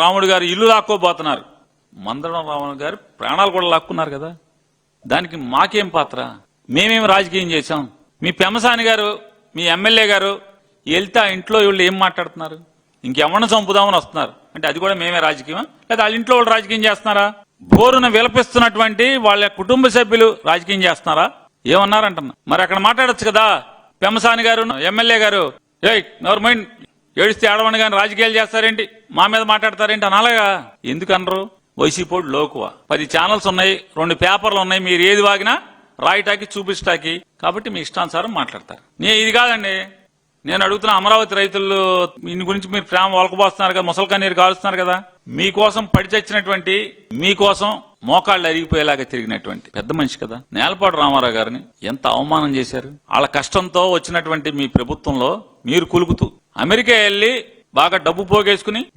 రాముడు గారు ఇల్లు లాక్కోబోతున్నారు. మందడం రాముడు గారు ప్రాణాలు కూడా లాక్కున్నారు కదా. దానికి మాకేం పాత్ర? మేమేం రాజకీయం చేశాం? మీ పెమ్మసాని గారు, మీ ఎమ్మెల్యే గారు వెళ్తే ఆ ఇంట్లో వీళ్ళు ఏం మాట్లాడుతున్నారు? ఇంకెవరిని చంపుదామని వస్తున్నారు అంటే అది కూడా మేమే రాజకీయం లేదా వాళ్ళ ఇంట్లో వాళ్ళు రాజకీయం చేస్తున్నారా? బోరున విలపిస్తున్నటువంటి వాళ్ళ కుటుంబ సభ్యులు రాజకీయం చేస్తున్నారా? ఏమన్నారంటున్నా మరి అక్కడ మాట్లాడొచ్చు కదా. పెమ్మసాని గారు, ఎమ్మెల్యే గారు నెవర్ మైండ్, ఏడిస్తే ఆడవని కానీ రాజకీయాలు చేస్తారేంటి, మా మీద మాట్లాడతారేంటి అనాలగా. ఎందుకు అనరు? వైసీపోడు లోకువ 10 ఛానల్స్ ఉన్నాయి, 2 పేపర్లు ఉన్నాయి, మీరు ఏది వాగినా రాయటాకి చూపించటాకి. కాబట్టి మీ ఇష్టానుసారం మాట్లాడతారు. ఇది కాదండి నేను అడుగుతున్న. అమరావతి రైతులు దీని గురించి మీరు ప్రేమ వలకబోస్తున్నారు కదా, ముసలి కన్నీరు కాలుస్తున్నారు కదా. మీకోసం పడి చచ్చినటువంటి, మీకోసం మోకాళ్ళు అరిగిపోయేలాగా తిరిగినటువంటి పెద్ద మనిషి కదా నేలపాటి రామారావు గారిని ఎంత అవమానం చేశారు. వాళ్ళ కష్టంతో వచ్చినటువంటి మీ ప్రభుత్వంలో మీరు కులుకుతూ అమెరికా వెళ్లి బాగా డబ్బు పోగేసుకుని